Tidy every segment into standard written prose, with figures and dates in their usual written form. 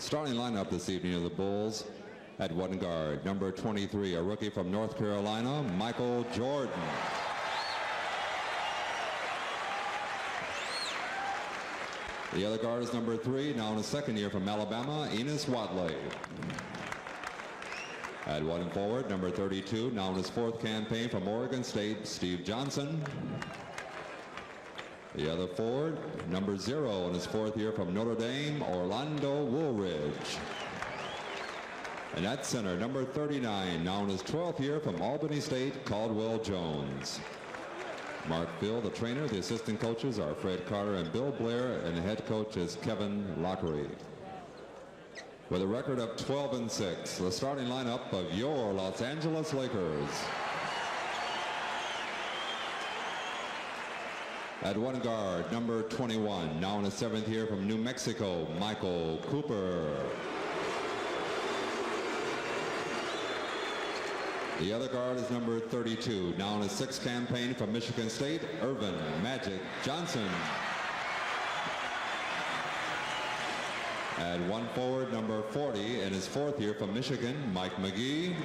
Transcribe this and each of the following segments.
Starting lineup this evening of the Bulls at one guard, number 23, a rookie from North Carolina, Michaeljordan. The other guard is number 3, now in his second year from Alabama, Enos Watley. At one forward, number 32, now in his 4th campaign from Oregon State, Steve Johnson. The other forward, number 0 in his 4th year from Notre Dame, Orlando Woolridge. And at center, number 39, now in his 12th year from Albany State, Caldwell Jones. Mark Phil, the trainer. The assistant coaches are Fred Carter and Bill Blair, and the head coach is Kevin Lockery. With a record of 12-6, the starting lineup of your Los Angeles Lakers. At one guard, number 21, now in his 7th year from New Mexico, Michael Cooper. The other guard is number 32, now in his 6th campaign from Michigan State, Irvin Magic Johnson. At one forward, number 40, in his 4th year from Michigan, Mike McGee.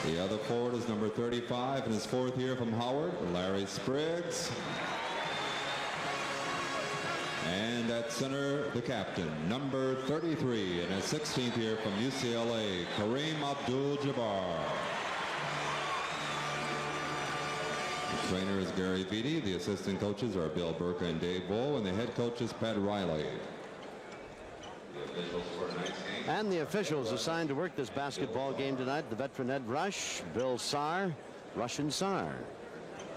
The other forward is number 35 in his 4th year from Howard, Larry Spriggs. And at center, the captain, number 33 in his 16th year from UCLA, Kareem Abdul-Jabbar. The trainer is Gary Vitti. The assistant coaches are Bill Burke and Dave Bull, and the head coach is Pat Riley. And the officials assigned to work this basketball game tonight, the veteran Ed Rush, Bill Saar, Russian Saar.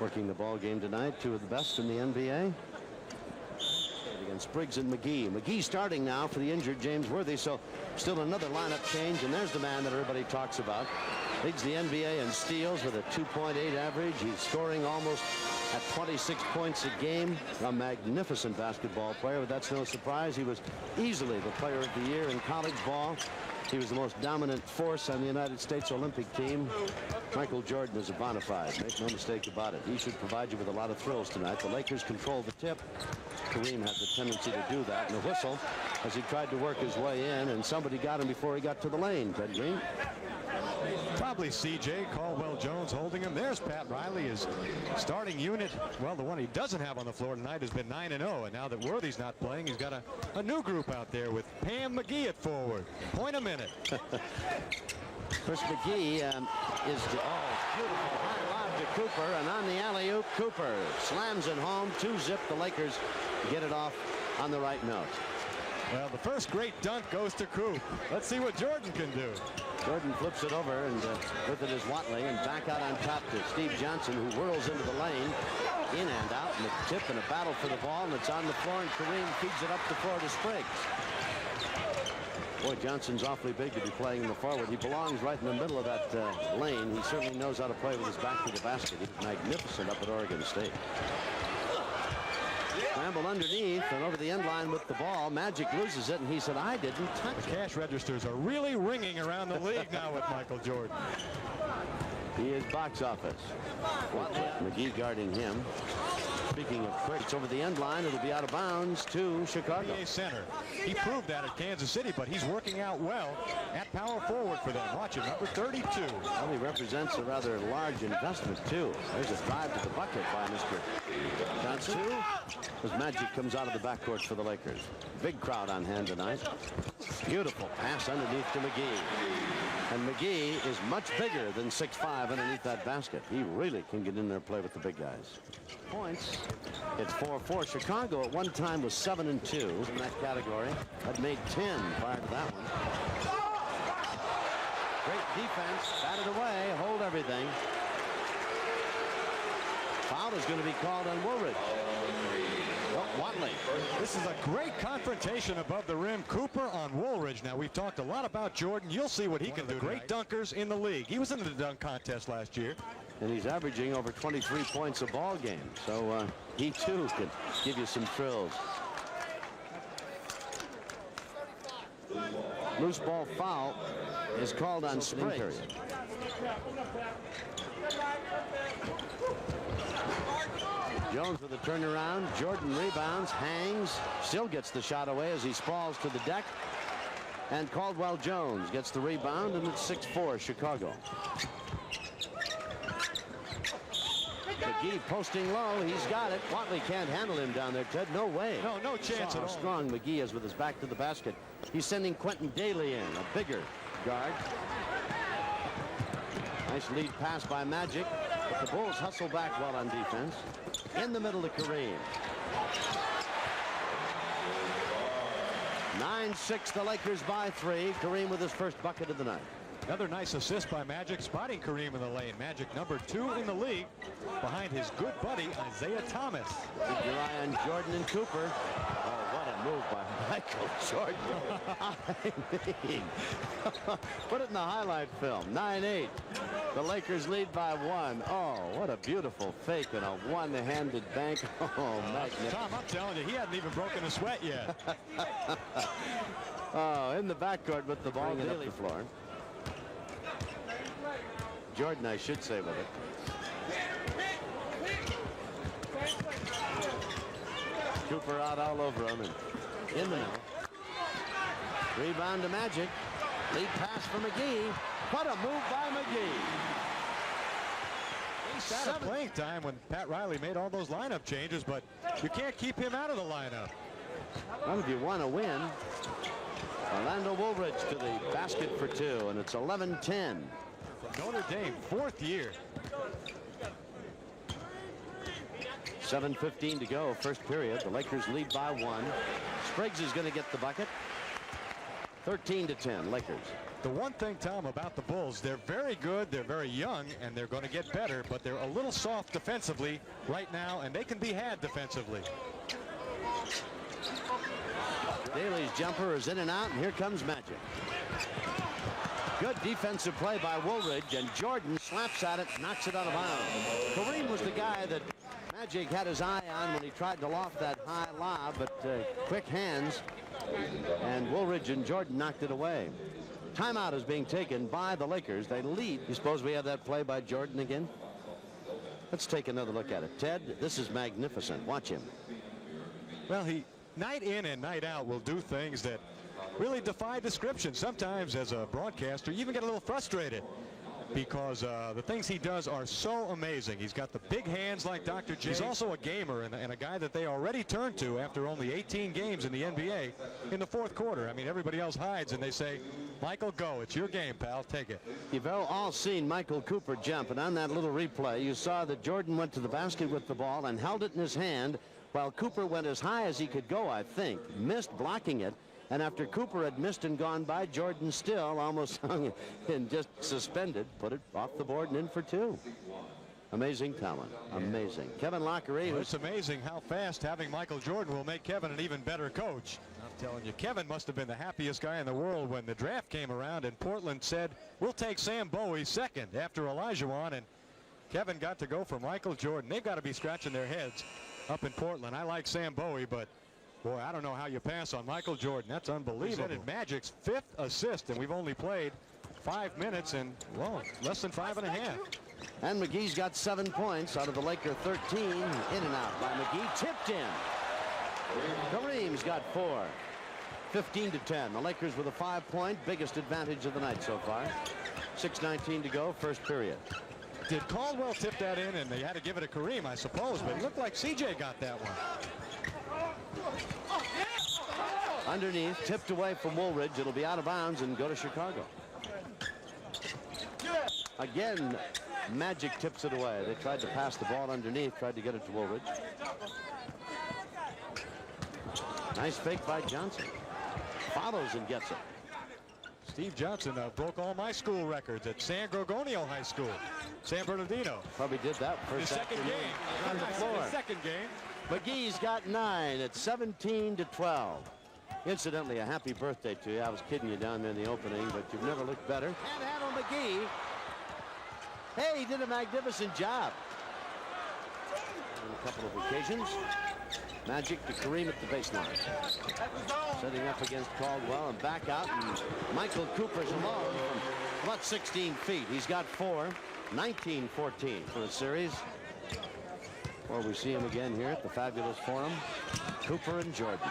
Working the ball game tonight, 2 of the best in the NBA. Against Spriggs and McGee. McGee starting now for the injured James Worthy, so still another lineup change, and there's the man that everybody talks about. Leads the NBA in steals with a 2.8 average. He's scoring almost at 26 points a game. A magnificent basketball player, but that's no surprise. He was easily the player of the year in college ball. He was the most dominant force on the United States Olympic team. Michaeljordan is a bona fide. Make no mistake about it. He should provide you with a lot of thrills tonight. The Lakers control the tip. Kareem has a tendency to do that. And a whistle as he tried to work his way in, and somebody got him before he got to the lane. Ted Green. Probably CJ Caldwell Jones holding him. There's Pat Riley, his starting unit. Well, the one he doesn't have on the floor tonight has been 9-0, and now that Worthy's not playing, he's got a new group out there with Pam McGee at forward. Point a minute. Chris McGee is beautiful high lob to Cooper, and on the alley-oop, Cooper slams it home. 2-zip. The Lakers get it off on the right note. Well, the first great dunk goes to Coop. Let's see what Jordan can do. Jordan flips it over, and with it is Watley, and back out on top to Steve Johnson, who whirls into the lane, in and out, and a tip and a battle for the ball, and it's on the floor, and Kareem feeds it up the floor to Spriggs. Boy, Johnson's awfully big to be playing in the forward. He belongs right in the middle of that lane. He certainly knows how to play with his back to the basket. He's magnificent up at Oregon State. Scramble underneath and over the end line with the ball. Magic loses it, and he said, I didn't touch it. The cash registers are really ringing around the league now with Michaeljordan. He is box office. McGee guarding him. Speaking of quick, it's over the end line. It'll be out of bounds to Chicago. NBA center. He proved that at Kansas City, but he's working out well at power forward for them. Watch it, number 32. Well, he represents a rather large investment, too. There's a drive to the bucket by Mr. Johnson. As Magic comes out of the backcourt for the Lakers. Big crowd on hand tonight. Beautiful pass underneath to McGee. And McGee is much bigger than 6'5" underneath that basket. He really can get in there and play with the big guys. Points. It's 4-4. Chicago at one time was 7-2 in that category. Had made 10 prior to that one. Great defense. Batted away. Hold everything. Foul is going to be called on Woolridge. Oh, Watley. This is a great confrontation above the rim. Cooper on Woolridge. Now, we've talked a lot about Jordan. You'll see what he can do. Great dunkers in the league. He was in the dunk contest last year. And he's averaging over 23 points a ball game. So he, too, can give you some thrills. Loose ball foul is called on Spriggs. Jones with a turnaround. Jordan rebounds, hangs, still gets the shot away as he sprawls to the deck. And Caldwell Jones gets the rebound, and it's 6-4 Chicago. McGee posting low. He's got it. Watley can't handle him down there, Ted. No way. No chance at all. Strong McGee is with his back to the basket. He's sending Quentin Daly in, a bigger guard. Nice lead pass by Magic, but the Bulls hustle back well on defense. In the middle to Kareem. 9-6, the Lakers by 3. Kareem with his first bucket of the night. Another nice assist by Magic, spotting Kareem in the lane. Magic number 2 in the league, behind his good buddy Isaiah Thomas. Keep your eye on Jordan and Cooper. Oh, what a move by Michael Jordan. I mean, put it in the highlight film. 9-8. The Lakers lead by 1. Oh, what a beautiful fake and a one-handed bank. Oh, magnificent. Tom, I'm telling you, he hadn't even broken a sweat yet. Oh, in the backcourt with the ball up the floor. Jordan, I should say, with it. Cooper out all over him and in the middle. Rebound to Magic. Lead pass for McGee. What a move by McGee. He's out of playing time when Pat Riley made all those lineup changes, but you can't keep him out of the lineup. Well, if you want to win, Orlando Woolridge to the basket for 2, and it's 11-10. Notre Dame, 4th year. 7:15 to go, first period. The Lakers lead by 1. Spriggs is going to get the bucket. 13-10, Lakers. The one thing, Tom, about the Bulls, they're very good, they're very young, and they're going to get better, but they're a little soft defensively right now, and they can be had defensively. Daly's jumper is in and out, and here comes Magic. Good defensive play by Woolridge, and Jordan slaps at it, knocks it out of bounds. Kareem was the guy that Magic had his eye on when he tried to loft that high lob, but quick hands, and Woolridge and Jordan knocked it away. Timeout is being taken by the Lakers. They lead. You suppose we have that play by Jordan again? Let's take another look at it. Ted, this is magnificent. Watch him. Well, he night in and night out will do things that really defy description. Sometimes as a broadcaster, you even get a little frustrated because the things he does are so amazing. He's got the big hands like Dr. J. He's also a gamer and a guy that they already turned to after only 18 games in the NBA in the 4th quarter. I mean, everybody else hides and they say, Michael, go. It's your game, pal. Take it. You've all seen Michael Cooper jump, and on that little replay, you saw that Jordan went to the basket with the ball and held it in his hand while Cooper went as high as he could go, I think, missed blocking it. And after Cooper had missed and gone by, Jordan still almost hung and just suspended, put it off the board and in for 2. Amazing talent. Amazing. Kevin Lockery. Well, it's amazing how fast having Michael Jordan will make Kevin an even better coach. I'm telling you, Kevin must have been the happiest guy in the world when the draft came around and Portland said, we'll take Sam Bowie second after Olajuwon, and Kevin got to go for Michael Jordan. They've got to be scratching their heads up in Portland. I like Sam Bowie, but boy, I don't know how you pass on Michael Jordan. That's unbelievable. Presented Magic's 5th assist, and we've only played 5 minutes and, well, less than 5.5. And McGee's got 7 points out of the Laker 13. In and out by McGee. Tipped in. Kareem's got 4. 15-10. The Lakers with a 5-point, biggest advantage of the night so far. 6:19 to go, first period. Did Caldwell tip that in, and they had to give it to Kareem, I suppose, but it looked like CJ got that one. Underneath, tipped away from Woolridge. It'll be out of bounds and go to Chicago. Again, Magic tips it away. They tried to pass the ball underneath, tried to get it to Woolridge. Nice fake by Johnson. Follows and gets it. Steve Johnson broke all my school records at San Gorgonio High School, San Bernardino. Probably did that first second game on the floor. His second game. McGee's got 9 at 17-12. Incidentally, a happy birthday to you. I was kidding you down there in the opening, but you've never looked better. And handle McGee. Hey, he did a magnificent job. On a couple of occasions. Magic to Kareem at the baseline. Setting up against Caldwell and back out. And Michael Cooper's alone from about 16 feet. He's got 4. 19-14 for the series. Or we see him again here at the fabulous Forum. Cooper and Jordan.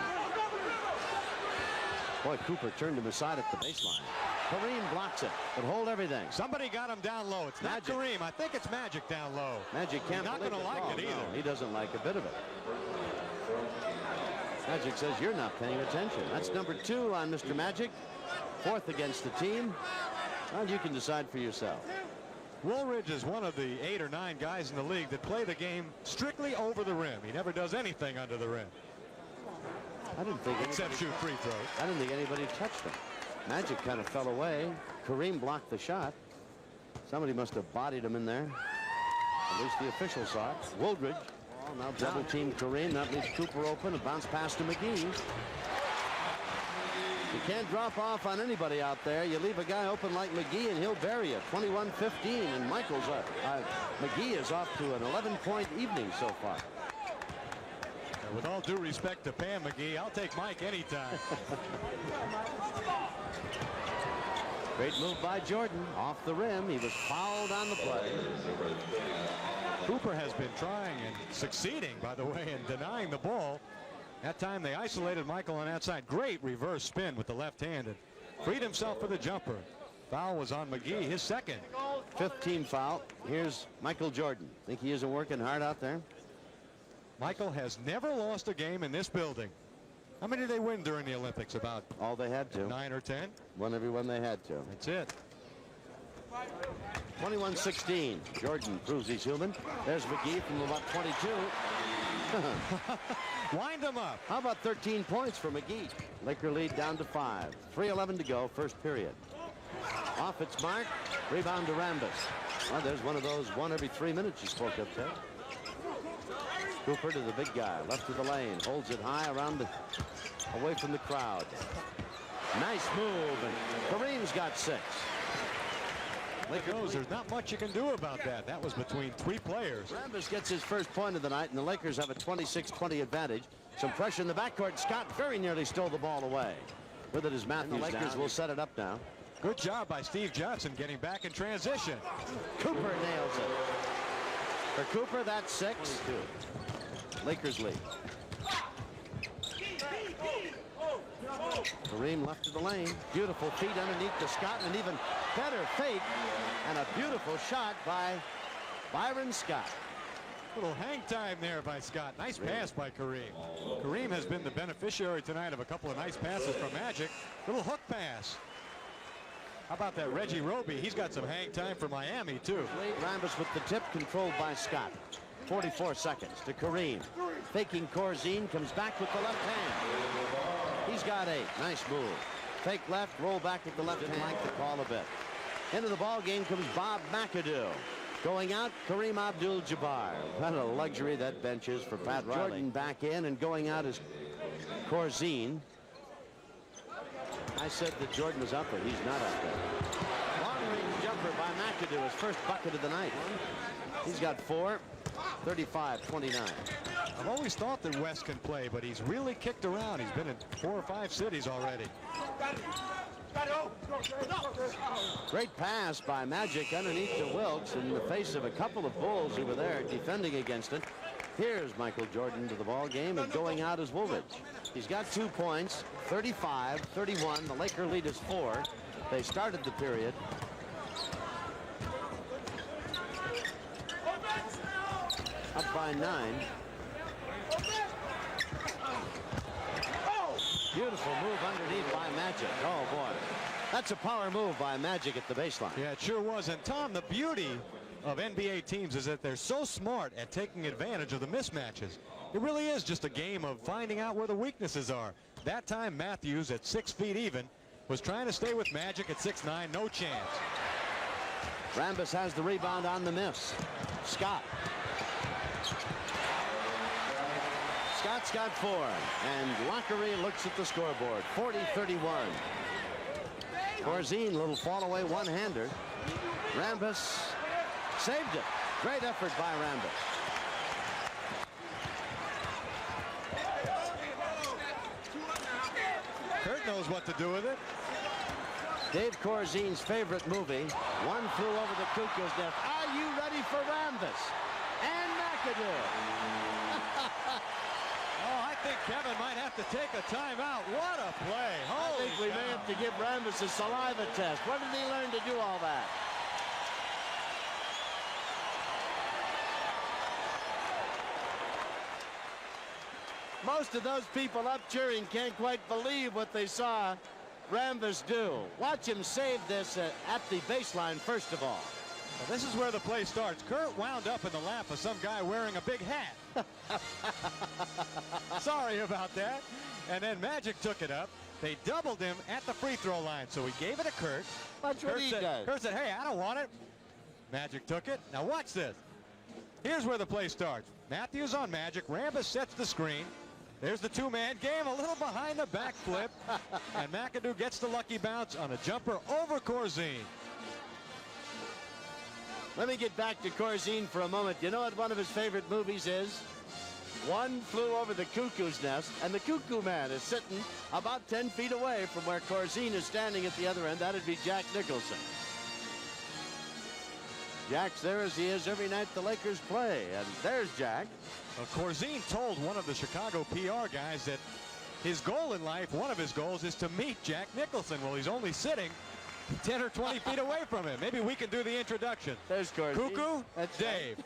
Boy, Cooper turned him aside at the baseline. Kareem blocks it, but hold everything. Somebody got him down low. It's not Kareem. I think it's Magic down low. Magic can't not going to like it either. No, he doesn't like a bit of it. Magic says you're not paying attention. That's number 2 on Mr. Magic. 4th against the team. Well, you can decide for yourself. Woolridge is one of the 8 or 9 guys in the league that play the game strictly over the rim. He never does anything under the rim. I didn't think except shoot free throws. I didn't think anybody touched him. Magic kind of fell away. Kareem blocked the shot. Somebody must have bodied him in there. At least the official saw it. Woolridge. Oh, now double team Kareem. That leaves Cooper open. A bounce pass to McGee. You can't drop off on anybody out there. You leave a guy open like McGee and he'll bury you. 21-15, and McGee is off to an 11-point evening so far. With all due respect to Pam McGee, I'll take Mike anytime. Great move by Jordan. Off the rim. He was fouled on the play. Cooper has been trying and succeeding, by the way, in denying the ball. That time they isolated Michael on that side. Great reverse spin with the left hand and freed himself for the jumper. Foul was on McGee, his second. 5th team foul. Here's Michael Jordan. Think he isn't working hard out there? Michael has never lost a game in this building. How many did they win during the Olympics? About all they had to. 9 or 10? Won every one they had to. That's it. 21-16. Jordan proves he's human. There's McGee from about 22. Wind him up. How about 13 points for McGee? Laker lead down to 5. 3:11 to go, first period. Off its mark. Rebound to Rambis. Well, there's one of those 1 every 3 minutes you spoke of, Ted. Cooper to the big guy, left of the lane, holds it high away from the crowd. Nice move, and Kareem's got 6. There's not much you can do about that. That was between 3 players. Rambis gets his first point of the night, and the Lakers have a 26-20 advantage. Some pressure in the backcourt. Scott very nearly stole the ball away. With it is Matthews. The Lakers will set it up now. Good job by Steve Johnson getting back in transition. Cooper nails it. For Cooper, that's 6. Lakers lead. Kareem left of the lane. Beautiful feet underneath to Scott, and an even better fake. And a beautiful shot by Byron Scott. Little hang time there by Scott. Nice pass by Kareem. Kareem has been the beneficiary tonight of a couple of nice passes from Magic. Little hook pass. How about that Reggie Roby? He's got some hang time for Miami, too. Rambis with the tip, controlled by Scott. 44 seconds to Kareem. Faking Corzine, comes back with the left hand. He's got 8. Nice move. Fake left, roll back with the left hand. Like the call a bit. Into the ball game comes Bob McAdoo. Going out, Kareem Abdul-Jabbar. What a luxury that bench is for Pat Riley. Jordan back in, and going out is Corzine. I said that Jordan was up there. He's not up there. Long-range jumper by McAdoo, his first bucket of the night. He's got 4. 35-29. I've always thought that West can play, but he's really kicked around. He's been in 4 or 5 cities already. Great pass by Magic underneath to Wilkes in the face of a couple of Bulls who were there defending against it. Here's Michael Jordan to the ball game, and going out is Woolridge. He's got 2 points, 35-31. The Laker lead is 4. They started the period. Up by 9. Beautiful move underneath by Magic. Oh, boy. That's a power move by Magic at the baseline. Yeah, it sure was. And, Tom, the beauty of NBA teams is that they're so smart at taking advantage of the mismatches. It really is just a game of finding out where the weaknesses are. That time, Matthews, at 6 feet even, was trying to stay with Magic at 6'9". No chance. Rambis has the rebound on the miss. Scott. Scott's got 4, and Lockery looks at the scoreboard. 40-31. Corzine, little fall away one-hander. Rambis saved it. Great effort by Rambis. Kurt knows what to do with it. Dave Corzine's favorite movie. One flew over the cuckoo's nest. Are you ready for Rambis? And McAdoo. Oh, I think Kevin might have to take a timeout. What a play. I think we may have to give Rambis a saliva test. Where did he learn to do all that? Most of those people up cheering can't quite believe what they saw Rambis do. Watch him save this at the baseline, first of all. Well, this is where the play starts. Kurt wound up in the lap of some guy wearing a big hat. Sorry about that. And then Magic took it up. They doubled him at the free throw line, so he gave it to Kurt. Watch what he does. Kurt said, hey, I don't want it. Magic took it. Now watch this. Here's where the play starts. Matthews on Magic. Rambis sets the screen. There's the two-man game, a little behind the back flip. And McAdoo gets the lucky bounce on a jumper over Corzine. Let me get back to Corzine for a moment. You know what one of his favorite movies is? One Flew Over the Cuckoo's Nest, and the Cuckoo Man is sitting about 10 feet away from where Corzine is standing at the other end. That'd be Jack Nicholson. Jack's there as he is every night the Lakers play, and there's Jack. Well, Corzine told one of the Chicago PR guys that his goal in life, one of his goals, is to meet Jack Nicholson. Well, he's only sitting 10 or 20 feet away from him. Maybe we can do the introduction. There's Corzine. Cuckoo, that's Dave.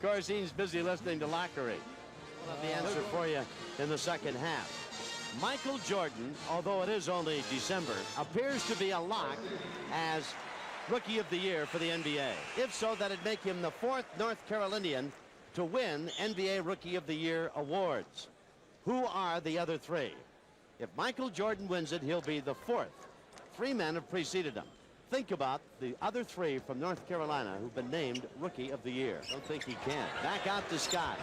Corzine's busy listening to Lockery. We'll have the answer for you in the second half. Michael Jordan, although it is only December, appears to be a lock as Rookie of the Year for the NBA. If so, that'd make him the 4th North Carolinian to win NBA Rookie of the Year awards. Who are the other 3? If Michael Jordan wins it, he'll be the 4th. 3 men have preceded him. Think about the other 3 from North Carolina who've been named Rookie of the Year. Don't think he can. Back out to Scott.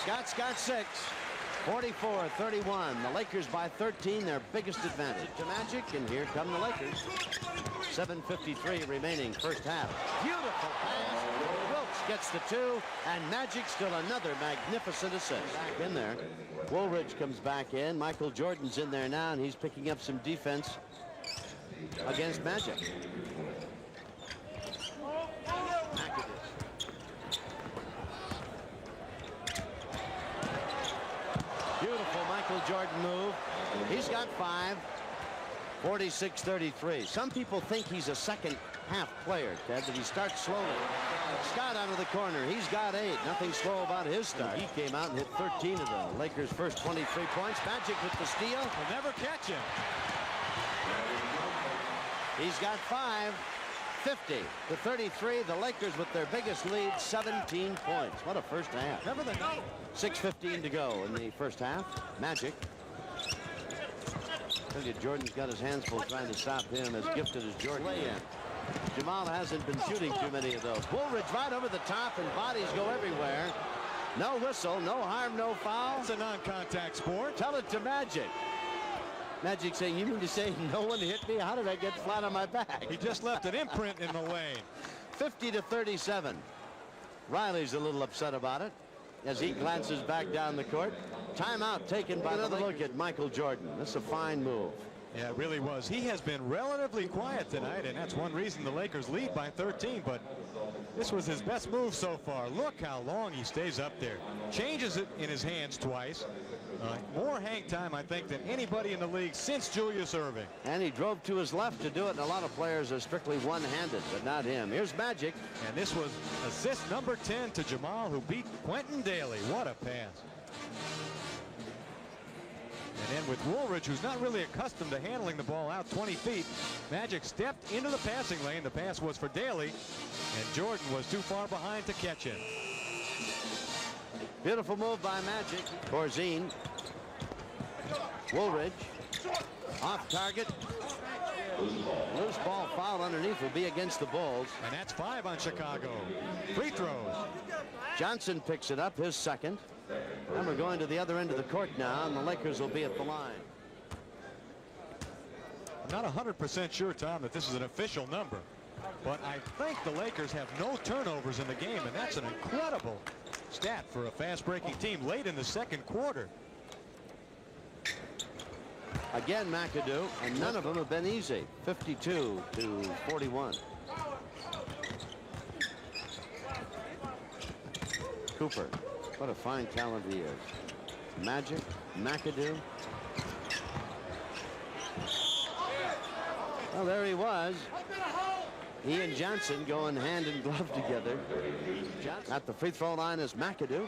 Scott's got 6. 44-31. The Lakers by 13, their biggest advantage. To Magic, and here come the Lakers. 7:53 remaining, first half. Beautiful pass. Wilkes gets the 2, and Magic still another magnificent assist. Back in there. Woolridge comes back in. Michael Jordan's in there now, and he's picking up some defense against Magic. Beautiful Michael Jordan move. He's got 5. 46-33. Some people think he's a second half player, Ted, but he starts slowly. Scott out of the corner. He's got 8. Nothing slow about his start. He came out and hit 13 of the Lakers' first 23 points. Magic with the steal. Will never catch him. He's got 5. 50-33. The Lakers with their biggest lead, 17 points. What a first half. Remember the 6:15 to go in the first half. Magic. Tell you, Jordan's got his hands full trying to stop him, as gifted as Jordan. Jamal hasn't been shooting too many of those. Woolridge right over the top, and bodies go everywhere. No whistle, no harm, no foul. It's a non-contact sport. Tell it to Magic. Magic saying, you mean to say no one hit me? How did I get flat on my back? He just left an imprint in the lane. 50-37. Riley's a little upset about it as he glances back down the court. Timeout taken by another look at Michael Jordan. This is a fine move. Yeah, it really was. He has been relatively quiet tonight, and that's one reason the Lakers lead by 13, but this was his best move so far. Look how long he stays up there. Changes it in his hands twice. More hang time, I think, than anybody in the league since Julius Erving. And he drove to his left to do it, and a lot of players are strictly one-handed, but not him. Here's Magic. And this was assist number 10 to Jamal, who beat Quentin Daly. What a pass. And then with Woolridge, who's not really accustomed to handling the ball out 20 feet, Magic stepped into the passing lane. The pass was for Daly, and Jordan was too far behind to catch it. Beautiful move by Magic. Corzine. Woolridge. Off target. Loose ball foul underneath will be against the Bulls. And that's 5 on Chicago. Free throws. Johnson picks it up, his second. And we're going to the other end of the court now, and the Lakers will be at the line. I'm not 100% sure, Tom, that this is an official number, but I think the Lakers have no turnovers in the game, and that's an incredible stat for a fast-breaking team late in the second quarter. Again, McAdoo, and none of them have been easy. 52-41. Cooper. What a fine talent he is. Magic, McAdoo. Well, there he was. He and Johnson going hand in glove together. At the free throw line is McAdoo. Very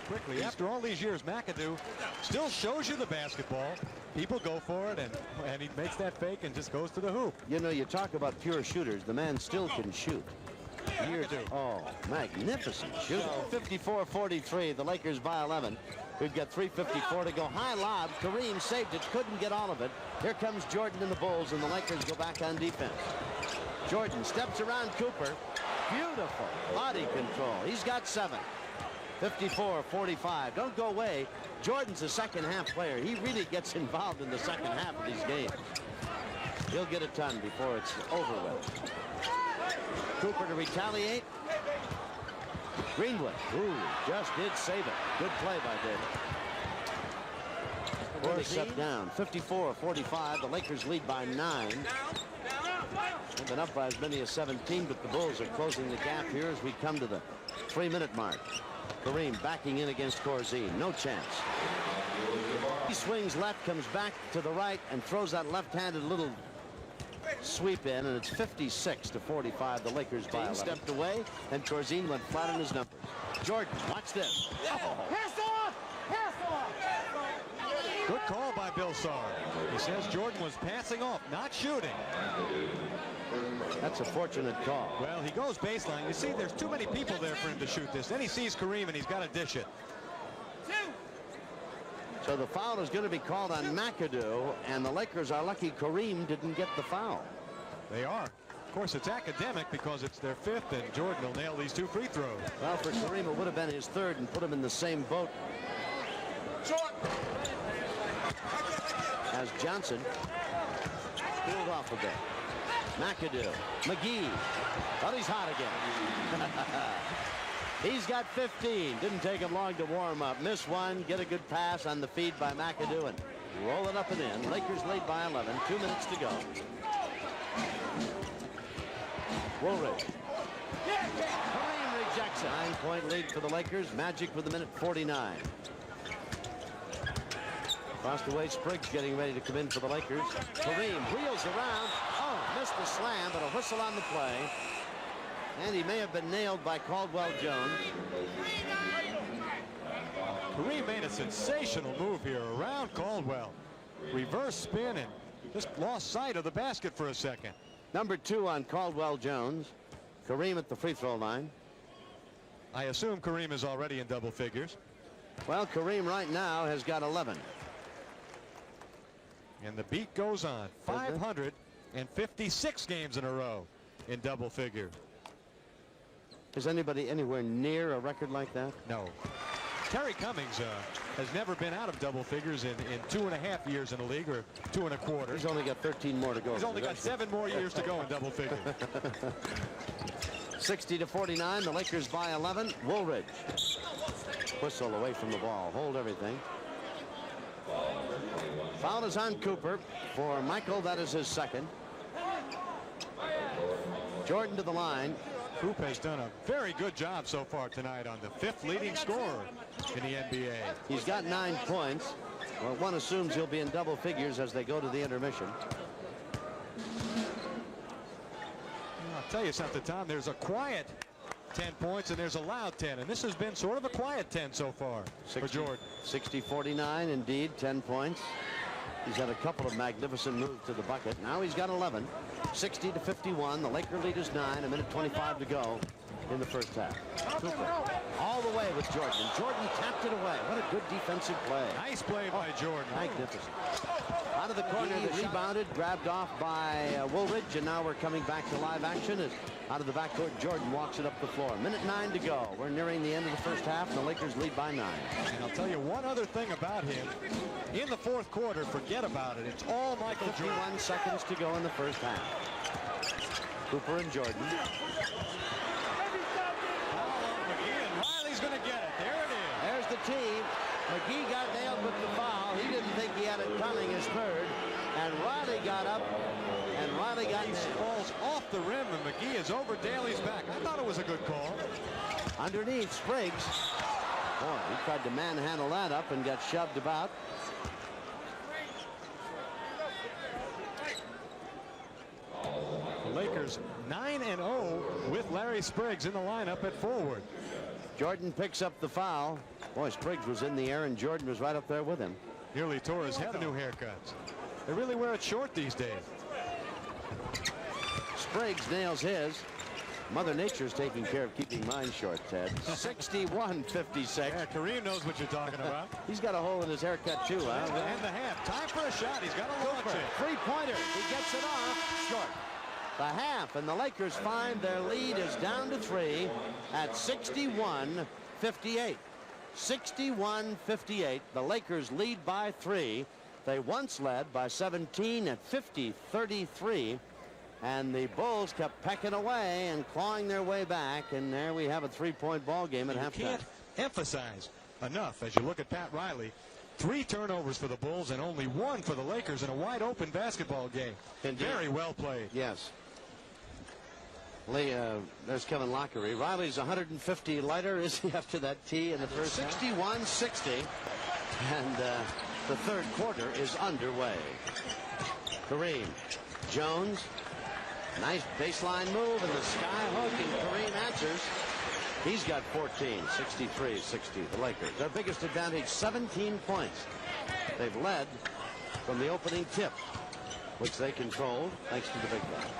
quickly, after all these years, McAdoo still shows you the basketball. People go for it, and he makes that fake and just goes to the hoop. You know, you talk about pure shooters. The man still can shoot. Oh, magnificent shooting. 54-43, the Lakers by 11. We've got 3:54 to go. High lob. Kareem saved it, couldn't get all of it. Here comes Jordan and the Bulls, and the Lakers go back on defense. Jordan steps around Cooper. Beautiful body control. He's got 7. 54-45. Don't go away. Jordan's a second half player. He really gets involved in the second half of these games. He'll get a ton before it's over with. Cooper to retaliate. Greenwood. Ooh, just did save it. Good play by David. Step down. 54-45. The Lakers lead by 9. They've been up by as many as 17, but the Bulls are closing the gap here as we come to the 3-minute mark. Kareem backing in against Corzine. No chance. He swings left, comes back to the right, and throws that left-handed little sweep in, and it's 56-45. The Lakers by 11. Stepped away, and Corzine went flat on his numbers. Jordan, watch this. Oh. Good call by Bill Sarr. He says Jordan was passing off, not shooting. That's a fortunate call. Well, he goes baseline. You see, there's too many people there for him to shoot this. Then he sees Kareem, and he's got to dish it. So the foul is going to be called on McAdoo, and the Lakers are lucky Kareem didn't get the foul. They are. Of course, it's academic because it's their 5th, and Jordan will nail these 2 free throws. Well, for Kareem, it would have been his 3rd and put him in the same boat as Johnson. Pulled off a bit. McAdoo. McGee. Well, he's hot again. He's got 15. Didn't take him long to warm up. Miss one. Get a good pass on the feed by McAdoo and roll it up and in. Lakers lead by 11. 2 minutes to go. Woolridge. Kareem rejects it. 9-point lead for the Lakers. Magic with a minute 49. Across the way, Spriggs getting ready to come in for the Lakers. Kareem wheels around. Oh, missed the slam, but a whistle on the play. And he may have been nailed by Caldwell Jones. Kareem made a sensational move here around Caldwell. Reverse spin and just lost sight of the basket for a second. Number 2 on Caldwell Jones. Kareem at the free throw line. I assume Kareem is already in double figures. Well, Kareem right now has got 11. And the beat goes on. 556 games in a row in double figure. Is anybody anywhere near a record like that? No. Terry Cummings has never been out of double figures in 2.5 years in the league, or 2 1/4. He's only got 13 more to go. He's only got 7 more years to go in double figures. 60-49. The Lakers by 11. Woolridge. Whistle away from the ball. Hold everything. Foul is on Cooper. For Michael, that is his 2nd. Jordan to the line. Coop has done a very good job so far tonight on the 5th leading scorer in the NBA. He's got 9 points. Well, one assumes he'll be in double figures as they go to the intermission. I'll tell you something, Tom. There's a quiet 10 points and there's a loud 10, and this has been sort of a quiet 10 so far for Jordan. 60-49, indeed. 10 points. He's had a couple of magnificent moves to the bucket. Now he's got 11. 60-51. The Laker lead is 9. A minute 25 to go in the first half. Cooper all the way with Jordan. Jordan tapped it away. What a good defensive play. Nice play by Jordan. Magnificent. Out of the corner, the rebounded, grabbed off by Woolridge, and now we're coming back to live action as out of the backcourt, Jordan walks it up the floor. Minute 9 to go. We're nearing the end of the first half, and the Lakers lead by 9. And I'll tell you one other thing about him. In the 4th quarter, forget about it. It's all Michael Jordan. 51 seconds to go in the first half. Cooper and Jordan. Riley's going to get it. There it is. There's the team. McGee got nailed with the foul. He didn't think he had it coming, his 3rd. and Riley got up, and Riley got falls off the rim, and McGee is over Daly's back. I thought it was a good call. underneath Spriggs. Boy, he tried to manhandle that up and got shoved about. The Lakers 9-0 with Larry Spriggs in the lineup at forward. Jordan picks up the foul. Boy, Spriggs was in the air, and Jordan was right up there with him. Nearly tore his head. New haircuts. They really wear it short these days. Spriggs nails his. Mother Nature's taking care of keeping mine short, Ted. 61-56. Yeah, Kareem knows what you're talking about. He's got a hole in his haircut, too, huh? And the half. Time for a shot. He's got to launch it. Three-pointer. He gets it off. Short. The half, and the Lakers find their lead is down to 3 at 61-58. 61-58. The Lakers lead by 3. They once led by 17 at 50-33. And the Bulls kept pecking away and clawing their way back. And there we have a 3-point ball game at halftime. You can't emphasize enough as you look at Pat Riley. 3 turnovers for the Bulls and only 1 for the Lakers in a wide open basketball game. Indeed. Very well played. Yes. There's Kevin Lockery. Riley's 150 lighter, is he, after that tee in the first 61-60. And the third quarter is underway. Kareem. Jones. Nice baseline move, and the sky hook, and Kareem answers. He's got 14, 63-60, the Lakers. Their biggest advantage, 17 points. They've led from the opening tip, which they controlled thanks to the big guy.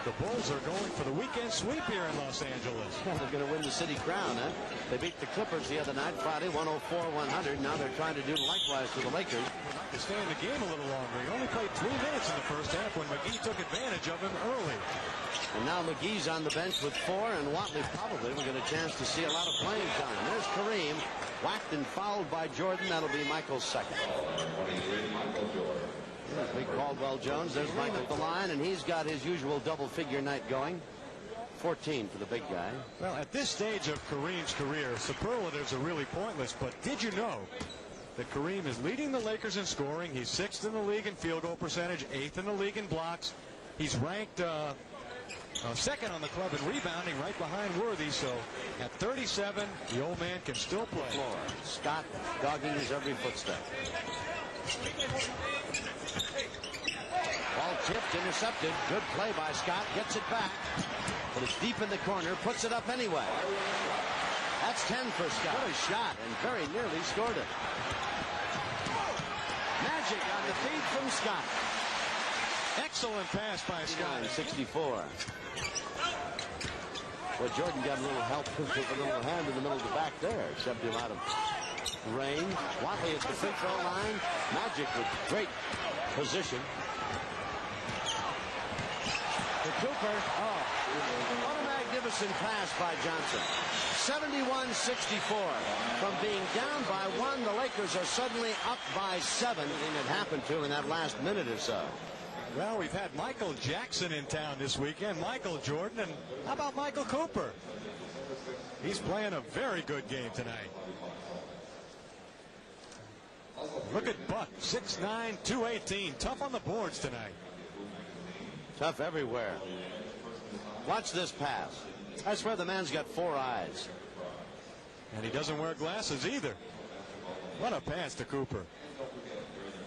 The Bulls are going for the weekend sweep here in Los Angeles. They're going to win the city crown, huh? They beat the Clippers the other night, Friday, 104-100. Now they're trying to do likewise to the Lakers. To stay in the game a little longer. He only played 3 minutes in the first half when McGee took advantage of him early. And now McGee's on the bench with 4, and Watley probably will get a chance to see a lot of playing time. There's Kareem, whacked and fouled by Jordan. That'll be Michael's second. Big Caldwell Jones. There's Mike at the line, and he's got his usual double-figure night going. 14 for the big guy. Well, at this stage of Kareem's career, superlatives are really pointless, but did you know that Kareem is leading the Lakers in scoring? He's 6th in the league in field goal percentage, 8th in the league in blocks. He's ranked 2nd on the club in rebounding, right behind Worthy. So at 37, the old man can still play. Floor. Scott dogging his every footstep. Ball tipped, intercepted. Good play by Scott. Gets it back. But it's deep in the corner. Puts it up anyway. That's 10 for Scott. What a shot, and very nearly scored it. Magic on the feed from Scott. Excellent pass by Scott. 64. Well, Jordan got a little help with a little hand in the middle of the back there. Shoved him out of range. Watley at the free throw line. Magic with great position. To Cooper. Oh, what a magnificent pass by Johnson. 71-64. From being down by 1, the Lakers are suddenly up by 7. And it happened to in that last minute or so. Well, we've had Michael Jackson in town this weekend, Michael Jordan, and how about Michael Cooper? He's playing a very good game tonight. Look at Buck, 6'9", 218, tough on the boards tonight. Tough everywhere. Watch this pass. I swear the man's got 4 eyes. And he doesn't wear glasses either. What a pass to Cooper.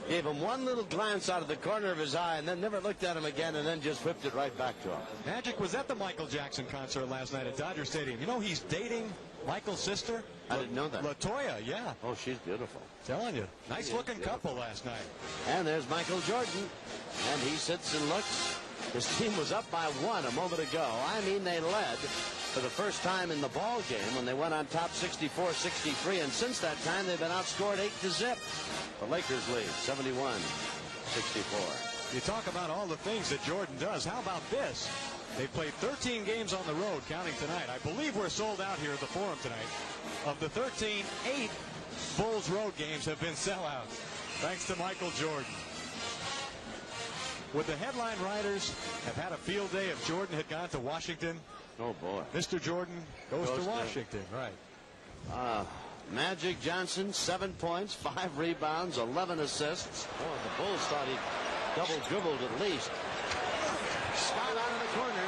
Gave him one little glance out of the corner of his eye and then never looked at him again and then just whipped it right back to him. Magic was at the Michael Jackson concert last night at Dodger Stadium. You know he's dating Michael's sister? I didn't know that. LaToya, yeah. Oh, she's beautiful. Telling you. Nice looking couple last night. And there's Michael Jordan. And he sits and looks. His team was up by 1 a moment ago. I mean, they led for the first time in the ball game when they went on top 64-63. And since that time, they've been outscored 8-0. The Lakers lead 71-64. You talk about all the things that Jordan does. How about this? They played 13 games on the road, counting tonight. I believe we're sold out here at the Forum tonight. Of the 13, 8 Bulls road games have been sellouts, thanks to Michael Jordan. Would the headline writers have had a field day if Jordan had gone to Washington? Oh, boy. Mr. Jordan goes to Washington, right. Magic Johnson, 7 points, 5 rebounds, 11 assists. Oh, the Bulls thought double dribbled at least. Scott out of the corner.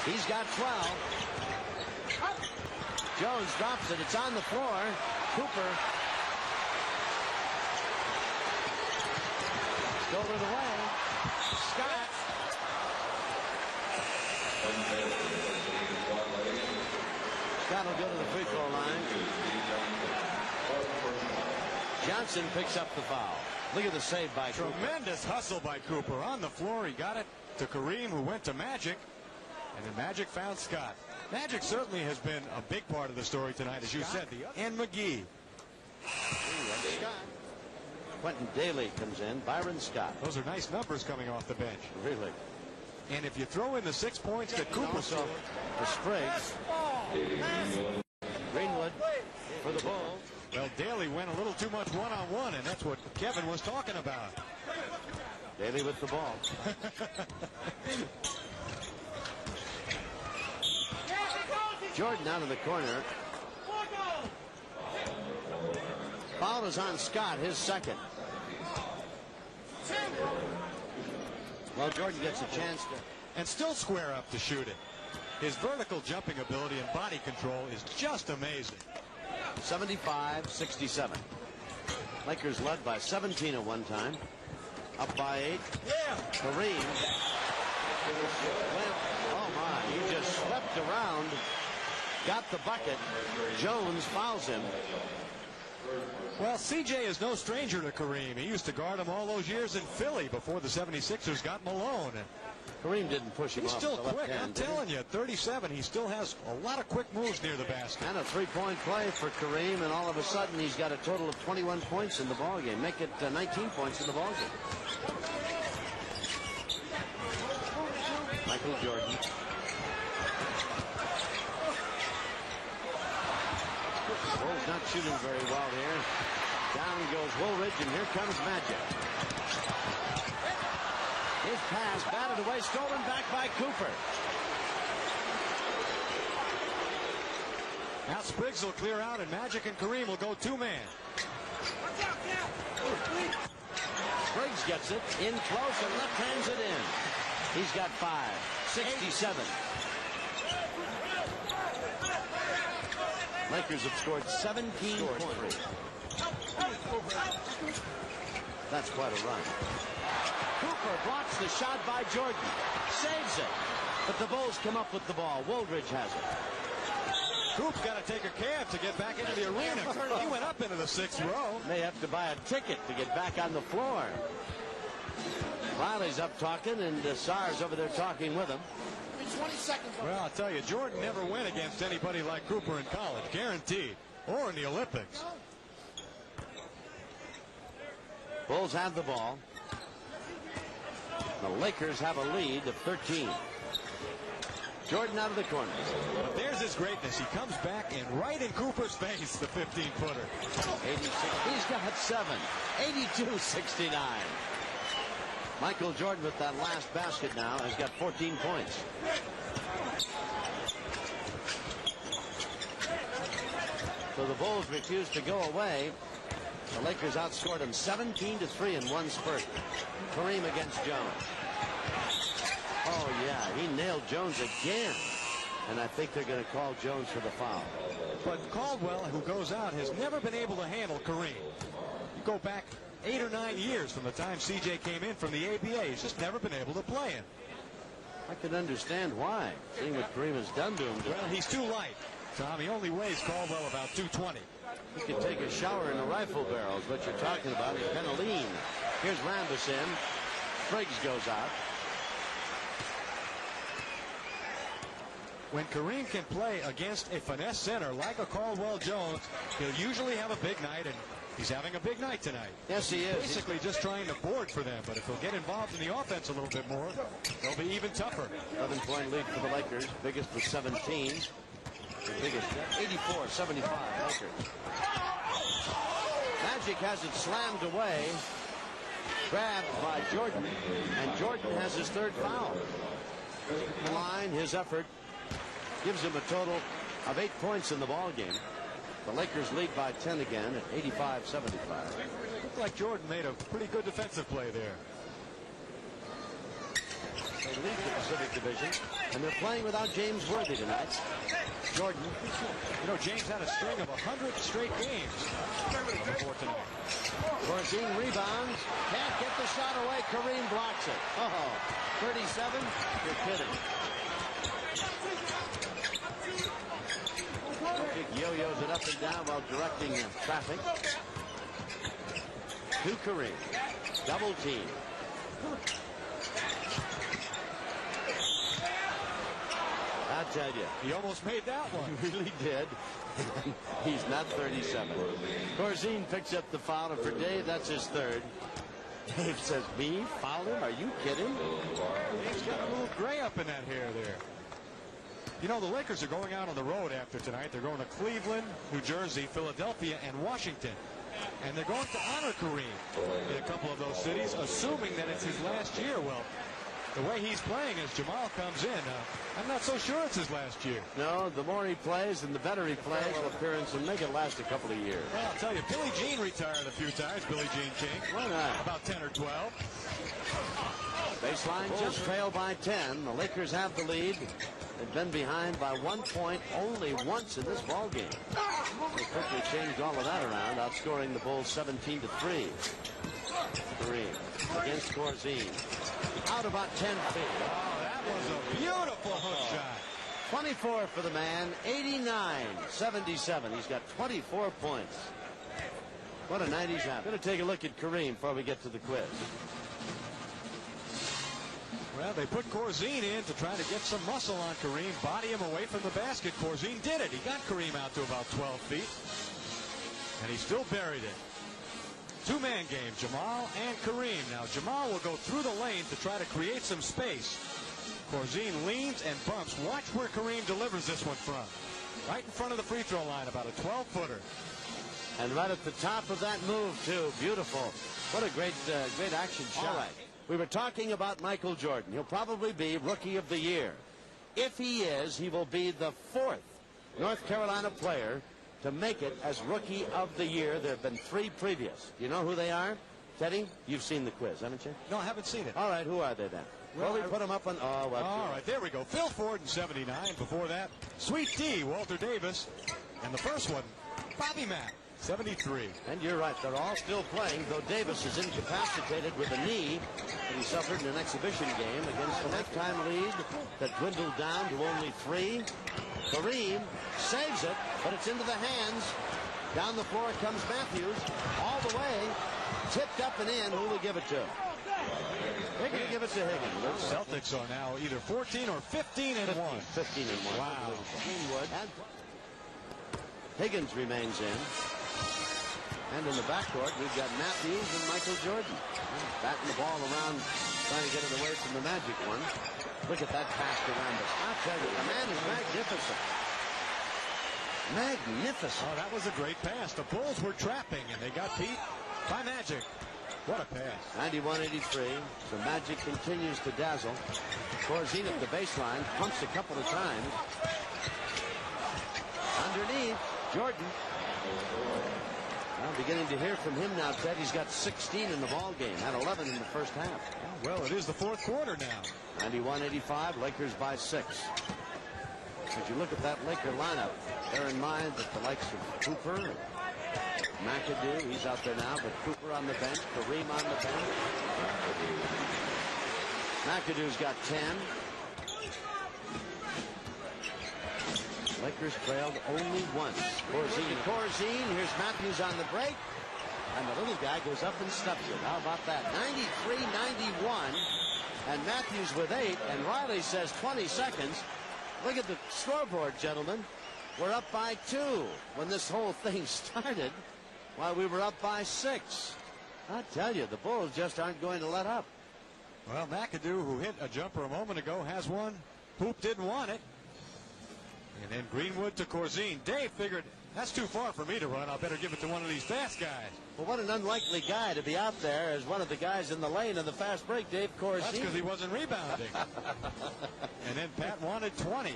He's got 12. Jones drops it. It's on the floor. Cooper stolen away. Scott. Scott will go to the free throw line. Johnson picks up the foul. Look at the save by Cooper. Tremendous hustle by Cooper on the floor. He got it to Kareem, who went to Magic, and then Magic found Scott. Magic certainly has been a big part of the story tonight, as you said. And McGee. Quentin Daly comes in. Byron Scott. Those are nice numbers coming off the bench. Really. And if you throw in the 6 points that Cooper also for Spriggs. Greenwood for the Bulls. Well, Daly went a little too much one-on-one, and that's what Kevin was talking about. Daly with the ball. Jordan out of the corner. Foul is on Scott, his second. Well, Jordan gets a chance to... And still square up to shoot it. His vertical jumping ability and body control is just amazing. 75-67. Lakers led by 17 at one time. Up by 8. Kareem. Oh my, he just swept around. Got the bucket. Jones fouls him. Well, CJ is no stranger to Kareem. He used to guard him all those years in Philly before the 76ers got Malone. Kareem didn't push him off. He's still the left quick. hand, I'm telling you, at 37, he still has a lot of quick moves near the basket. And a three-point play for Kareem, and all of a sudden he's got a total of 21 points in the ballgame. Make it 19 points in the ballgame. Michael Jordan. Bulls not shooting very well here. Down goes Woolridge, and here comes Magic. His pass batted away, stolen back by Cooper. Now Spriggs will clear out, and Magic and Kareem will go two-man. Spriggs gets it in close and left hands it in. He's got 5. 67. Lakers have scored 17 points. That's quite a run. Cooper blocks the shot by Jordan. Saves it. But the Bulls come up with the ball. Woolridge has it. Coop's got to take a cab to get back into the arena. He went up into the 6th row. May have to buy a ticket to get back on the floor. Riley's up talking, and Sarr's over there talking with him. 20 seconds. Well, I'll tell you, Jordan never went against anybody like Cooper in college, guaranteed, or in the Olympics. Bulls have the ball. The Lakers have a lead of 13. Jordan out of the corner. But there's his greatness. He comes back and right in Cooper's face, the 15-footer. 86. He's got 7. 82-69. Michael Jordan with that last basket now has got 14 points. So the Bulls refuse to go away. The Lakers outscored them 17-3 in one spurt. Kareem against Jones. Oh, yeah, he nailed Jones again. And I think they're going to call Jones for the foul. But Caldwell, who goes out, has never been able to handle Kareem. You go back 8 or 9 years from the time CJ came in from the ABA. He's just never been able to play him. I can understand why, seeing what Kareem has done to him. Well, he's too light. Tom, he only weighs Caldwell about 220. He could take a shower in a rifle barrel is what you're talking about. He's kind of lean. Here's Rambis in. Spriggs goes out. When Kareem can play against a finesse center like a Caldwell Jones, he'll usually have a big night, and he's having a big night tonight. Yes, he is. Basically just trying to board for them, but if he'll get involved in the offense a little bit more, they'll be even tougher. 11-point lead for the Lakers. Biggest was 17. The biggest, 84-75 Lakers. Magic has it slammed away. Grabbed by Jordan. And Jordan has his third foul. The line, his effort, gives him a total of 8 points in the ball game. The Lakers lead by 10 again at 85-75. Looked like Jordan made a pretty good defensive play there. lead the Pacific Division, and they're playing without James Worthy tonight. Jordan. You know, James had a string of 100 straight games before tonight. Corzine rebounds. Can't get the shot away. Kareem blocks it. 37? You're kidding. Yo-yos it up and down while directing traffic. To Kareem. Double team. I tell you. He almost made that one. He really did. He's not 37. Corzine picks up the foul, and for Dave, that's his third. Dave says, me? Foul him? Are you kidding? Dave's got a little gray up in that hair there. You know, the Lakers are going out on the road after tonight. They're going to Cleveland, New Jersey, Philadelphia, and Washington. And they're going to honor Kareem in a couple of those cities, assuming that it's his last year. Well, the way he's playing as Jamal comes in, I'm not so sure it's his last year. No, the more he plays and the better he plays, appearance and make it last a couple of years. Well, I'll tell you, Billie Jean retired a few times, Billie Jean King. Why not? About 10 or 12. Baseline just trailed by 10. The Lakers have the lead. They've been behind by 1 point only once in this ball game. They quickly changed all of that around, outscoring the Bulls 17-3. Kareem against Corzine. Out about 10 feet. Oh, that was a beautiful hook shot. 24 for the man, 89-77. He's got 24 points. What a night he's having. Going to take a look at Kareem before we get to the quiz. Well, they put Corzine in to try to get some muscle on Kareem, body him away from the basket. Corzine did it. He got Kareem out to about 12 feet, and he still buried it. Two-man game, Jamal and Kareem. Now, Jamal will go through the lane to try to create some space. Corzine leans and bumps. Watch where Kareem delivers this one from. Right in front of the free throw line, about a 12-footer. And right at the top of that move, too. Beautiful. What a great action shot. All right. We were talking about Michael Jordan. He'll probably be Rookie of the Year. If he is, he will be the 4th North Carolina player to make it as Rookie of the Year. There have been 3 previous. You know who they are? Teddy, you've seen the quiz, haven't you? No, I haven't seen it. All right, who are they then? Well, we put them up on... Oh, well, all right, there we go. Phil Ford in 79. Before that, Sweet D, Walter Davis. And the first one, Bobby Mack, 73. And you're right, they're all still playing, though Davis is incapacitated with a knee that he suffered in an exhibition game against a lifetime lead that dwindled down to only 3. Kareem saves it, but it's into the hands. Down the floor comes Matthews, all the way, tipped up and in. Who will give it to? They're going to give it to Higgins. Celtics are now either 14 or 15 and 1. 15 and 1. Wow. And Higgins remains in. And in the backcourt, we've got Matthews and Michael Jordan. Batting the ball around, trying to get it away from the Magic one. Look at that pass around us. I'll tell you, the man is magnificent. Magnificent. Oh, that was a great pass. The Bulls were trapping, and they got beat by Magic. What a pass. 91-83. The Magic continues to dazzle. Corzine at the baseline, pumps a couple of times. Underneath, Jordan. Well, beginning to hear from him now, Ted. He's got 16 in the ball game. Had 11 in the first half. Well, it is the 4th quarter now. 91-85, Lakers by 6. As you look at that Laker lineup, bear in mind that the likes of Cooper, McAdoo, he's out there now, but Cooper on the bench, Kareem on the bench. McAdoo's got 10. Lakers trailed only once. Corzine, here's Matthews on the break. And the little guy goes up and stuffs it. How about that? 93-91. And Matthews with 8. And Riley says 20 seconds. Look at the scoreboard, gentlemen. We're up by 2 when this whole thing started, while we were up by 6. I tell you, the Bulls just aren't going to let up. Well, McAdoo, who hit a jumper a moment ago, has one. Hoop didn't want it. And then Greenwood to Corzine. Dave figured, that's too far for me to run. I'll better give it to one of these fast guys. Well, what an unlikely guy to be out there as one of the guys in the lane in the fast break, Dave Corzine. That's because he wasn't rebounding. And then Pat wanted 20.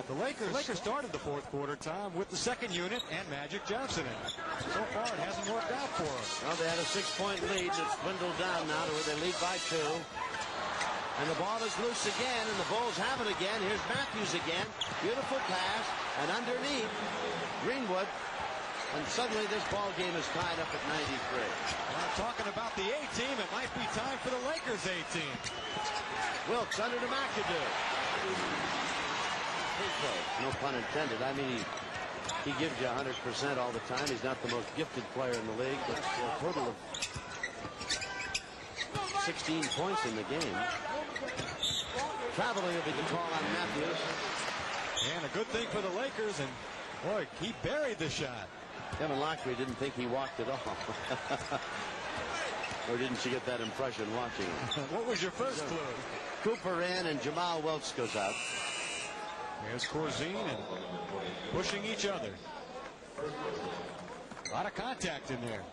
The Lakers started the 4th quarter, Tom, with the 2nd unit and Magic Johnson in it. So far, it hasn't worked out for us. Well, they had a 6-point lead. It's dwindled down now to where they lead by 2. And the ball is loose again, and the Bulls have it again. Here's Matthews again. Beautiful pass, and underneath, Greenwood. And suddenly this ball game is tied up at 93. Well, talking about the A-team, it might be time for the Lakers A-team. Wilkes under to McAdoo. No pun intended. I mean, he gives you 100% all the time. He's not the most gifted player in the league, but a total of 16 points in the game. Traveling will be the call on Matthews. And a good thing for the Lakers, and boy, he buried the shot. Kevin Lockery didn't think he walked it off. Or didn't you get that impression watching him? What was your first clue? Cooper in and Jamal Wilkes goes out. There's Corzine and pushing each other. A lot of contact in there.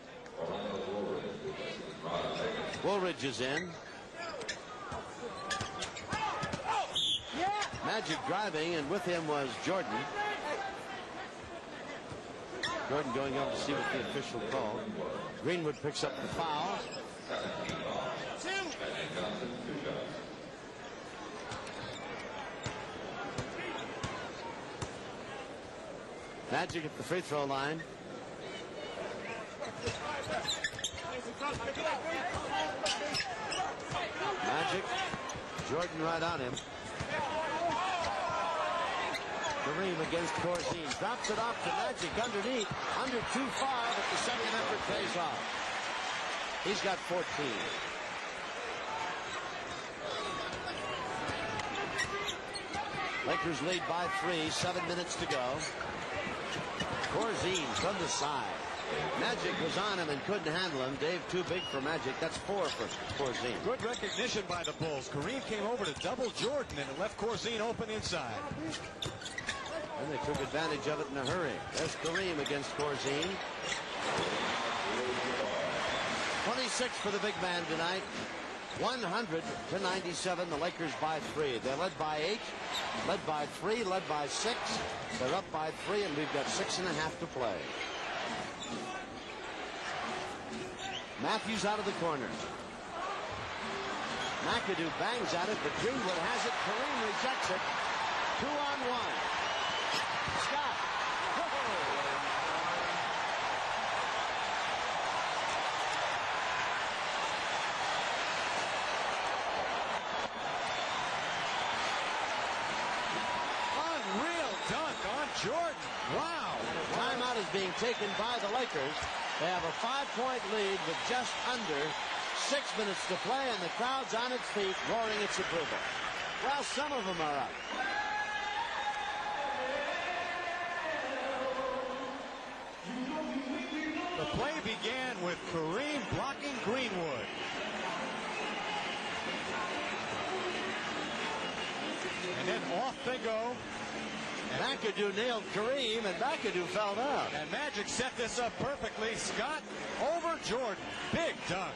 Woolridge is in. Magic driving, and with him was Jordan. Jordan going up to see what the official called. Greenwood picks up the foul. Magic at the free throw line. Magic. Jordan right on him. Kareem against Corzine. Drops it off to Magic underneath. Under 2-5, but the second effort pays off. He's got 14. Lakers lead by 3. 7 minutes to go. Corzine from the side. Magic was on him and couldn't handle him. Dave too big for Magic. That's 4 for Corzine. Good recognition by the Bulls. Kareem came over to double Jordan, and it left Corzine open inside. And they took advantage of it in a hurry. There's Kareem against Corzine. 26 for the big man tonight. 100-97. The Lakers by 3. They're led by 8, led by 3, led by 6. They're up by 3, and we've got 6.5 to play. Matthews out of the corner. McAdoo bangs at it, but Greenwood has it. Kareem rejects it. 2-on-1. Scott. Unreal dunk on Jordan. Wow. Timeout is being taken by the Lakers. They have a 5-point lead with just under 6 minutes to play, and the crowd's on its feet, roaring its approval. Well, some of them are up. The play began with Kareem blocking Greenwood. And then off they go. McAdoo nailed Kareem, and McAdoo fell down. And Magic set this up perfectly. Scott over Jordan. Big dunk.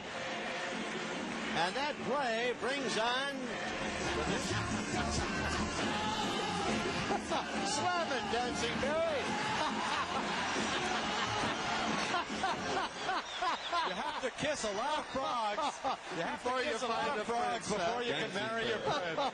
And that play brings on Slamming Dancing Barry. You have to kiss a lot of frogs. You have to kiss a lot of frogs before you can marry your friend.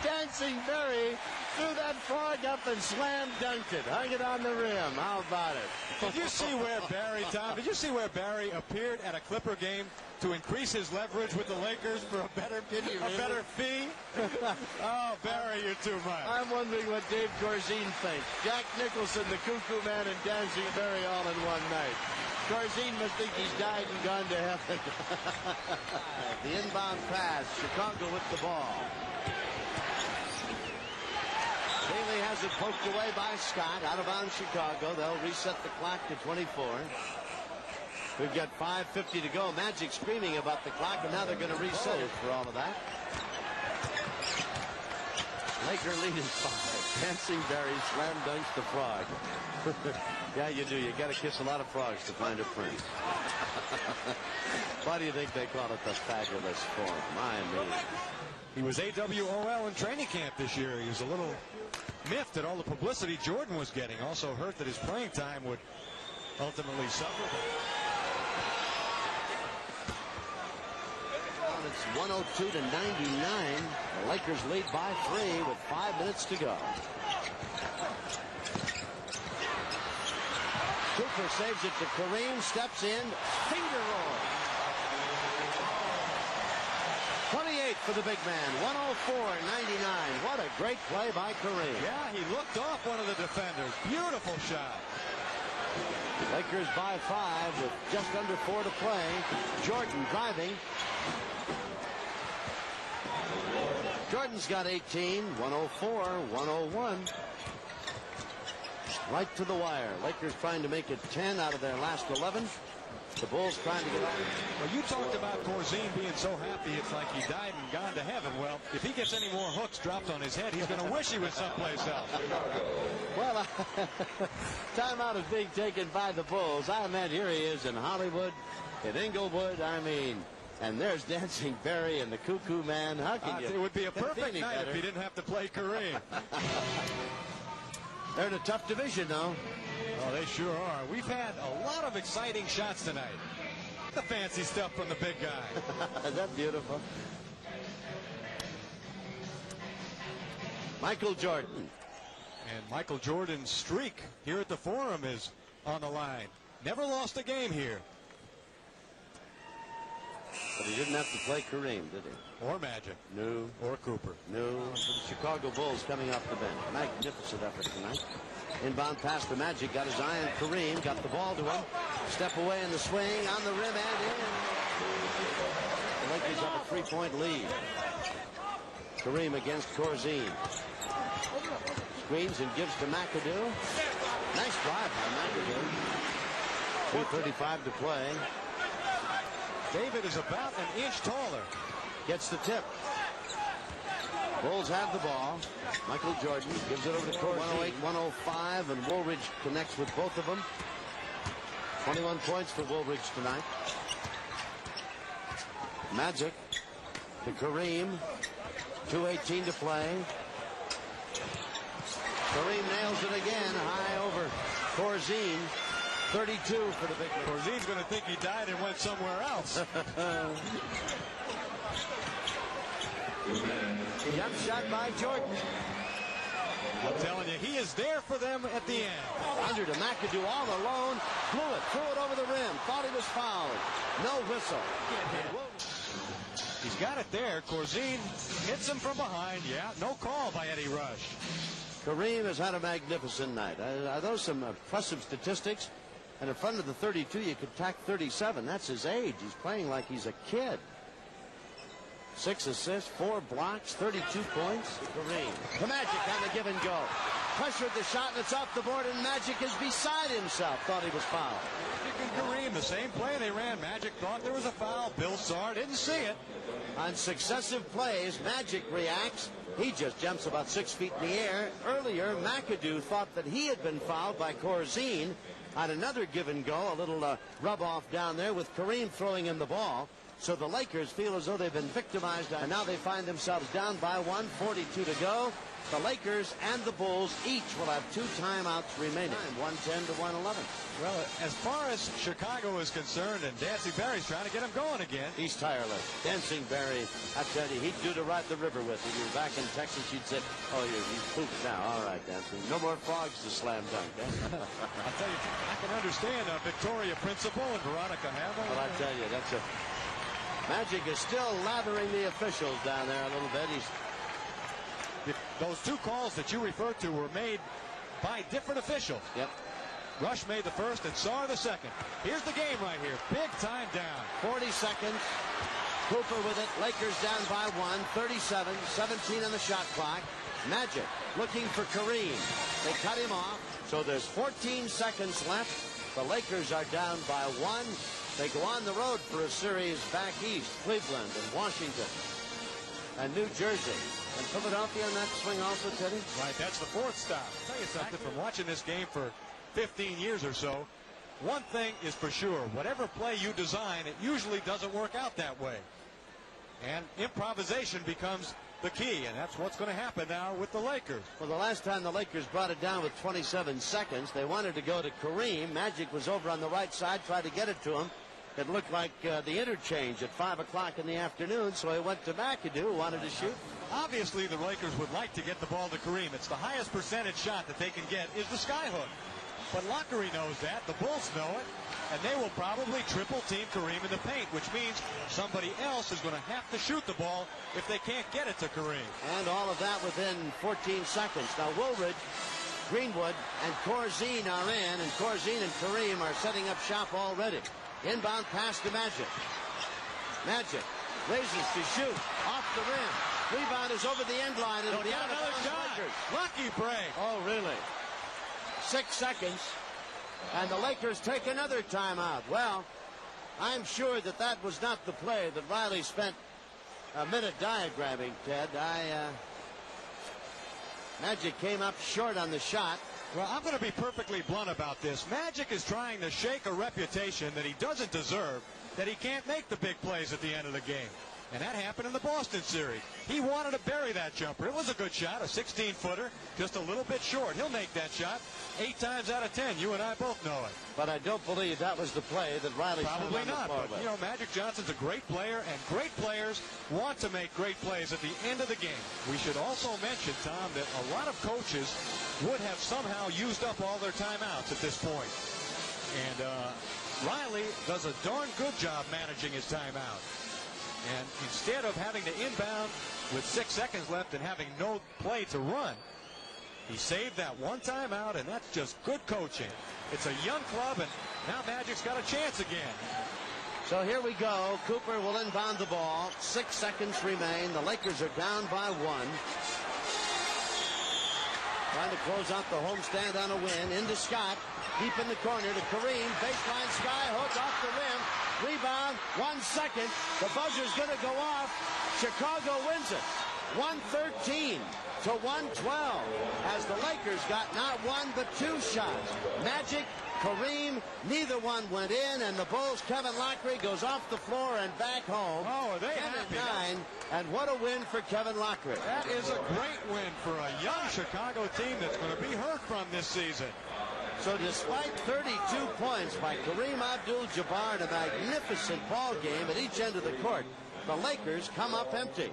Dancing Barry threw that frog up and slam dunked it. Hung it on the rim. How about it? Did you see where Barry, Tom, did you see where Barry appeared at a Clipper game to increase his leverage with the Lakers for a better fee? Oh, Barry, you're too much. I'm wondering what Dave Corzine thinks. Jack Nicholson, the Cuckoo Man, and Dancing Barry all in one night. Corzine must think he's died and gone to heaven. The inbound pass. Chicago with the ball. Bailey has it poked away by Scott. Out of bounds Chicago. They'll reset the clock to 24. We've got 5:50 to go. Magic screaming about the clock, and now they're going to reset it for all of that. Laker lead is 5. Dancing Barry slam dunks the frog. Yeah, you do. You got to kiss a lot of frogs to find a prince. Why do you think they call it the fabulous form? My me. He was AWOL in training camp this year. He was a little miffed at all the publicity Jordan was getting. Also hurt that his playing time would ultimately suffer. It's 102 to 99. The Lakers lead by 3 with 5 minutes to go. Cooper saves it to Kareem, steps in, finger roll. 28 for the big man, 104-99. What a great play by Kareem. Yeah, he looked off one of the defenders. Beautiful shot. Lakers by 5 with just under 4 to play. Jordan driving. Jordan's got 18, 104-101. Right to the wire. Lakers trying to make it 10 out of their last 11. The Bulls trying to get out. Well, you talked about Corzine being so happy it's like he died and gone to heaven. Well, if he gets any more hooks dropped on his head, he's going to wish he was someplace else. Well, timeout is being taken by the Bulls. I meant here he is in Hollywood, in Inglewood. I mean, and there's Dancing Barry and the Cuckoo Man. How can you? It would be a perfect night if he didn't have to play Kareem. They're in a tough division, though. Oh, they sure are. We've had a lot of exciting shots tonight. The fancy stuff from the big guy. Isn't that beautiful? Michael Jordan. And Michael Jordan's streak here at the Forum is on the line. Never lost a game here. But he didn't have to play Kareem, did he? Or Magic. No. Or Cooper. No. The Chicago Bulls coming off the bench. Magnificent effort tonight. Inbound pass to Magic. Got his eye on Kareem. Got the ball to him. Step away in the swing. On the rim and in. The Lakers have a 3-point lead. Kareem against Corzine. Screens and gives to McAdoo. Nice drive by McAdoo. 2:35 to play. David is about an inch taller. Gets the tip. Bulls have the ball. Michael Jordan gives it over to Corzine. 108-105, and Woolridge connects with both of them. 21 points for Woolridge tonight. Magic to Kareem. 2:18 to play. Kareem nails it again, high over Corzine. 32 for the big man. Corzine's going to think he died and went somewhere else. Jump shot by Jordan. I'm telling you, he is there for them at the end. Under to McAdoo all alone. Threw it over the rim. Thought he was fouled. No whistle. He's got it there. Corzine hits him from behind. Yeah, no call by Eddie Rush. Kareem has had a magnificent night. Are those some impressive statistics? And in front of the 32, you could tack 37. That's his age. He's playing like he's a kid. 6 assists, 4 blocks, 32 points. Kareem. The Magic on the give and go. Pressured the shot, and it's off the board, and Magic is beside himself. Thought he was fouled. Magic and Kareem, the same play they ran. Magic thought there was a foul. Bill Sarr didn't see it. On successive plays, Magic reacts. He just jumps about 6 feet in the air. Earlier, McAdoo thought that he had been fouled by Corzine on another give and go, a little rub-off down there with Kareem throwing in the ball. So the Lakers feel as though they've been victimized, and now they find themselves down by 1, 42 to go. The Lakers and the Bulls each will have 2 timeouts remaining, 110 to 111. Well, as far as Chicago is concerned, and Dancing Barry's trying to get him going again. He's tireless. Dancing Barry, I tell you, he'd do to ride the river with. If you were back in Texas, you'd say, oh, he's pooped now. All right, Dancing. No more frogs to slam dunk. Eh? I'll tell you, I can understand Victoria Principal and Veronica Hamill. Well, I tell you, that's a... Magic is still lathering the officials down there a little bit. Those 2 calls that you referred to were made by different officials. Yep. Rush made the first and Sarr the second. Here's the game right here. Big time down. 40 seconds. Cooper with it. Lakers down by 1. 37. 17 on the shot clock. Magic looking for Kareem. They cut him off. So there's 14 seconds left. The Lakers are down by 1. They go on the road for a series back east. Cleveland and Washington and New Jersey. And Philadelphia on that swing also, Teddy? Right, that's the 4th stop. I'll tell you something, from watching this game for 15 years or so, one thing is for sure. Whatever play you design, it usually doesn't work out that way. And improvisation becomes the key, and that's what's going to happen now with the Lakers. Well, the last time the Lakers brought it down with 27 seconds, they wanted to go to Kareem. Magic was over on the right side, tried to get it to him. It looked like the interchange at 5 o'clock in the afternoon, so he went to McAdoo, who wanted to shoot. Obviously, the Lakers would like to get the ball to Kareem. It's the highest percentage shot that they can get is the skyhook. But Lockery knows that. The Bulls know it. And they will probably triple team Kareem in the paint, which means somebody else is going to have to shoot the ball if they can't get it to Kareem. And all of that within 14 seconds. Now Woolridge, Greenwood, and Corzine are in, and Corzine and Kareem are setting up shop already. Inbound pass to Magic. Magic raises to shoot off the rim. Rebound is over the end line. It'll be out of bounds. Lakers. Lucky break. Oh, really? 6 seconds. And the Lakers take another timeout. Well, I'm sure that that was not the play that Riley spent a minute diagramming, Ted. Magic came up short on the shot. Well, I'm going to be perfectly blunt about this. Magic is trying to shake a reputation that he doesn't deserve, that he can't make the big plays at the end of the game. And that happened in the Boston series. He wanted to bury that jumper. It was a good shot, a 16-footer, just a little bit short. He'll make that shot 8 times out of 10. You and I both know it. But I don't believe that was the play that Riley probably not. But, with. you know, Magic Johnson's a great player, and great players want to make great plays at the end of the game. We should also mention, Tom, that a lot of coaches would have somehow used up all their timeouts at this point. And Riley does a darn good job managing his timeout. And instead of having to inbound with 6 seconds left and having no play to run, he saved that one timeout, and that's just good coaching. It's a young club, and now Magic's got a chance again. So here we go. Cooper will inbound the ball. 6 seconds remain. The Lakers are down by 1. Trying to close out the homestand on a win. Into Scott. Deep in the corner to Kareem. Baseline skyhook off the rim. Rebound. 1 second. The buzzer's going to go off. Chicago wins it. 113 to 112 as the Lakers got not 1 but 2 shots. Magic, Kareem, neither one went in, and the Bulls, Kevin Lockery goes off the floor and back home. Oh, are they happy? 10-9, and what a win for Kevin Lockery. That is a great win for a young Chicago team that's going to be heard from this season. So despite 32 points by Kareem Abdul-Jabbar in a magnificent ball game at each end of the court, the Lakers come up empty.